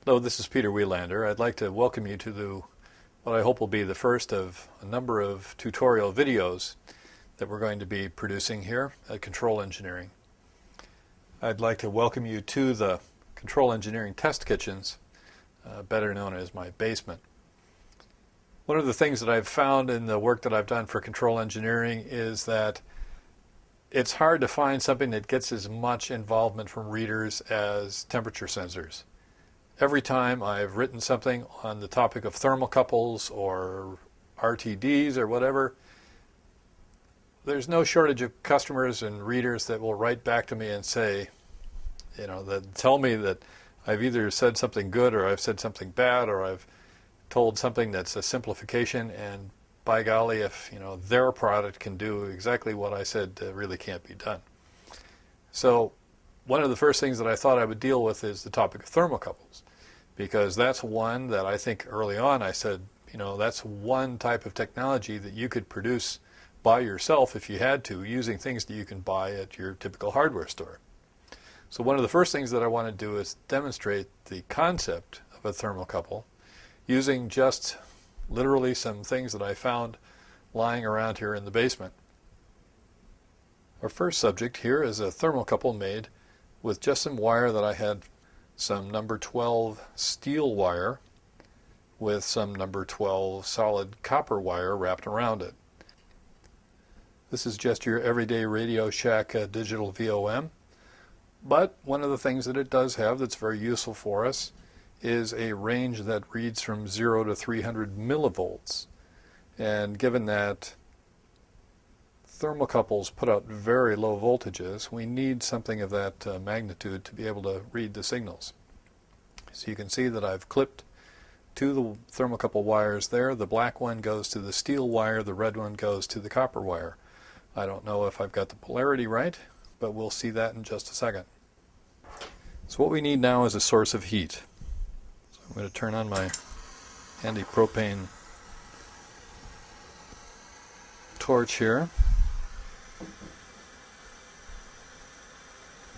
Hello, this is Peter Wielander. I'd like to welcome you to what I hope will be the first of a number of tutorial videos that we're going to be producing here at Control Engineering. I'd like to welcome you to the Control Engineering Test Kitchens, better known as my basement. One of the things that I've found in the work that I've done for Control Engineering is that it's hard to find something that gets as much involvement from readers as temperature sensors. Every time I've written something on the topic of thermocouples or RTDs or whatever, there's no shortage of customers and readers that will write back to me and say, that tell me that I've either said something good or I've said something bad or I've told something that's a simplification, and by golly, if their product can do exactly what I said really can't be done. So one of the first things that I thought I would deal with is the topic of thermocouples, because that's one that I think early on I said, that's one type of technology that you could produce by yourself if you had to, using things that you can buy at your typical hardware store. So one of the first things that I want to do is demonstrate the concept of a thermocouple using just literally some things that I found lying around here in the basement. Our first subject here is a thermocouple made with just some wire that I had, some number 12 steel wire with some number 12 solid copper wire wrapped around it. This is just your everyday Radio Shack digital VOM, but one of the things that it does have that's very useful for us is a range that reads from 0 to 300 millivolts. And given that thermocouples put out very low voltages, we need something of that magnitude to be able to read the signals. So you can see that I've clipped two of the thermocouple wires there. The black one goes to the steel wire, the red one goes to the copper wire. I don't know if I've got the polarity right, but we'll see that in just a second. So what we need now is a source of heat. So I'm going to turn on my handy propane torch here.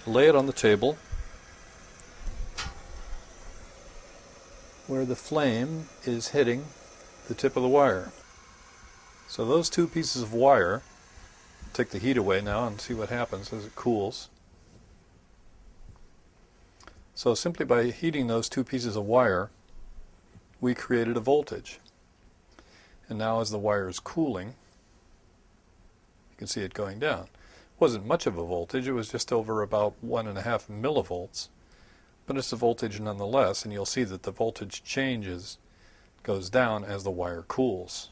Lay it on the table where the flame is hitting the tip of the wire. So those two pieces of wire, take the heat away now and see what happens as it cools. So simply by heating those two pieces of wire, we created a voltage. And now as the wire is cooling, you can see it going down. It wasn't much of a voltage, it was just over about 1.5 millivolts, but it's a voltage nonetheless, and you'll see that the voltage goes down as the wire cools.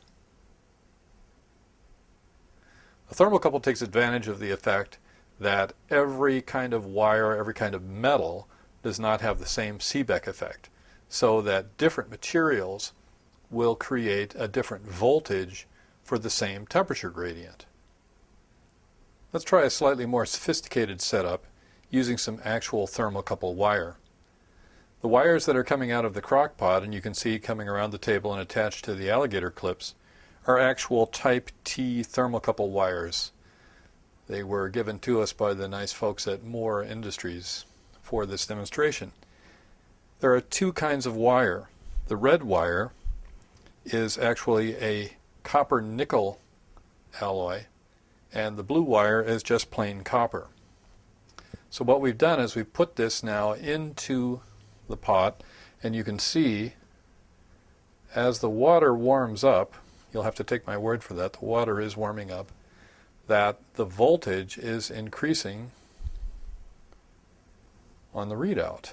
A thermocouple takes advantage of the effect that every kind of wire, every kind of metal does not have the same Seebeck effect, so that different materials will create a different voltage for the same temperature gradient. Let's try a slightly more sophisticated setup using some actual thermocouple wire. The wires that are coming out of the crock pot, and you can see coming around the table and attached to the alligator clips, are actual Type T thermocouple wires. They were given to us by the nice folks at Moore Industries for this demonstration. There are two kinds of wire. The red wire is actually a copper-nickel alloy, and the blue wire is just plain copper. So what we've done is we've put this now into the pot, and you can see as the water warms up, you'll have to take my word for that, the water is warming up, that the voltage is increasing on the readout.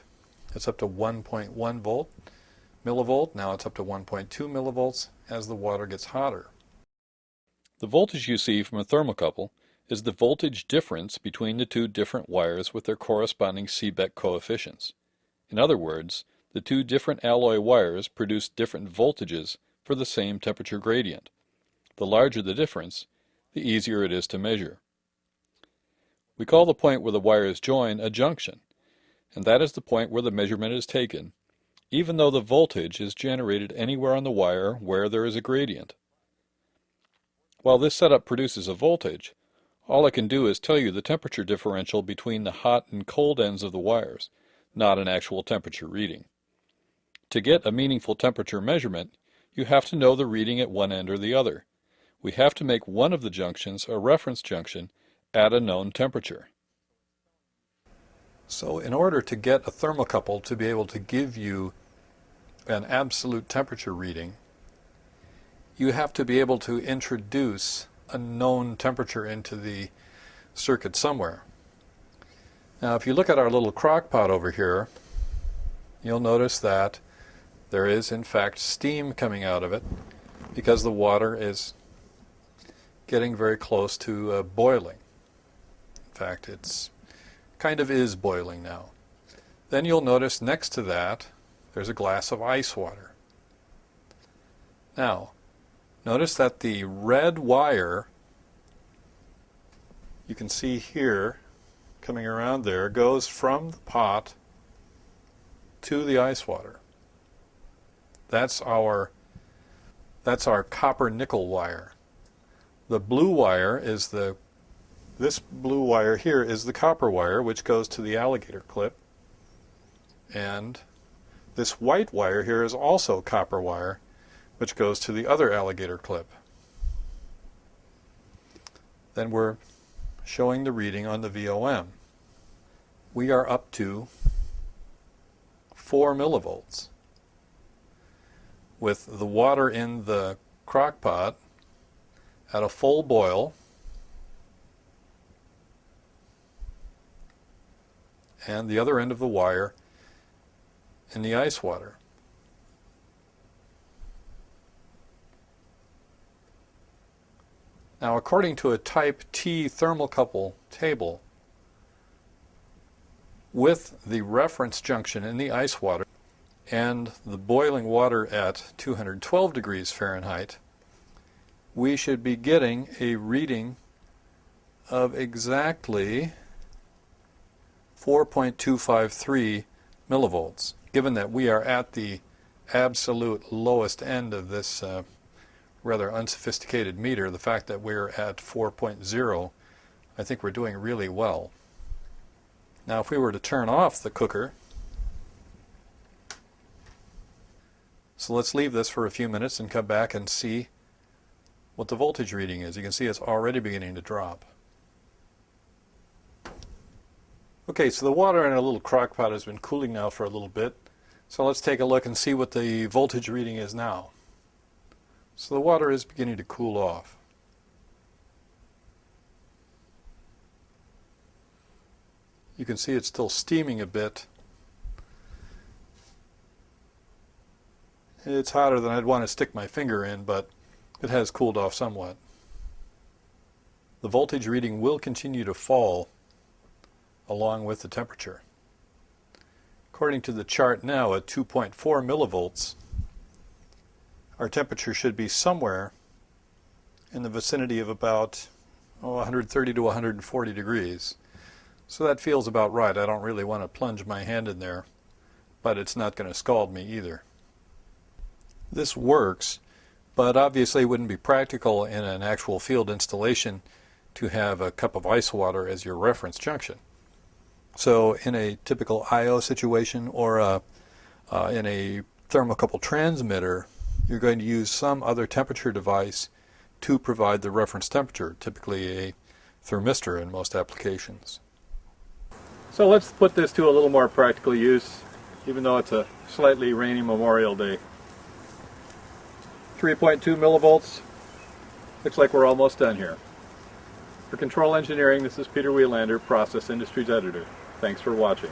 It's up to 1.1 millivolt, now it's up to 1.2 millivolts as the water gets hotter. The voltage you see from a thermocouple is the voltage difference between the two different wires with their corresponding Seebeck coefficients. In other words, the two different alloy wires produce different voltages for the same temperature gradient. The larger the difference, the easier it is to measure. We call the point where the wires join a junction, and that is the point where the measurement is taken, even though the voltage is generated anywhere on the wire where there is a gradient. While this setup produces a voltage, all I can do is tell you the temperature differential between the hot and cold ends of the wires, not an actual temperature reading. To get a meaningful temperature measurement, you have to know the reading at one end or the other. We have to make one of the junctions a reference junction at a known temperature. So in order to get a thermocouple to be able to give you an absolute temperature reading, you have to be able to introduce a known temperature into the circuit somewhere. Now if you look at our little crock pot over here, you'll notice that there is in fact steam coming out of it because the water is getting very close to boiling. In fact, it's kind of is boiling now. Then you'll notice next to that there's a glass of ice water. Now notice that the red wire you can see here coming around there goes from the pot to the ice water. That's our copper nickel wire. The blue wire is this blue wire here is the copper wire, which goes to the alligator clip, and this white wire here is also copper wire, which goes to the other alligator clip. Then we're showing the reading on the VOM. We are up to 4 millivolts. With the water in the crock pot at a full boil and the other end of the wire in the ice water. Now according to a type T thermocouple table, with the reference junction in the ice water and the boiling water at 212 degrees Fahrenheit, we should be getting a reading of exactly 4.253 millivolts. Given that we are at the absolute lowest end of this rather unsophisticated meter, the fact that we're at 4.0, I think we're doing really well. Now if we were to turn off the cooker, so let's leave this for a few minutes and come back and see what the voltage reading is. You can see it's already beginning to drop. Okay, so the water in a little crock pot has been cooling now for a little bit. So let's take a look and see what the voltage reading is now. So the water is beginning to cool off. You can see it's still steaming a bit. It's hotter than I'd want to stick my finger in, but it has cooled off somewhat. The voltage reading will continue to fall along with the temperature. According to the chart now at 2.4 millivolts, our temperature should be somewhere in the vicinity of about 130 to 140 degrees. So that feels about right. I don't really want to plunge my hand in there, but it's not going to scald me either. This works, but obviously it wouldn't be practical in an actual field installation to have a cup of ice water as your reference junction. So in a typical I/O situation or in a thermocouple transmitter, you're going to use some other temperature device to provide the reference temperature, typically a thermistor in most applications. So let's put this to a little more practical use, even though it's a slightly rainy Memorial Day. 3.2 millivolts. Looks like we're almost done here. For Control Engineering, this is Peter Wielander, Process Industries Editor. Thanks for watching.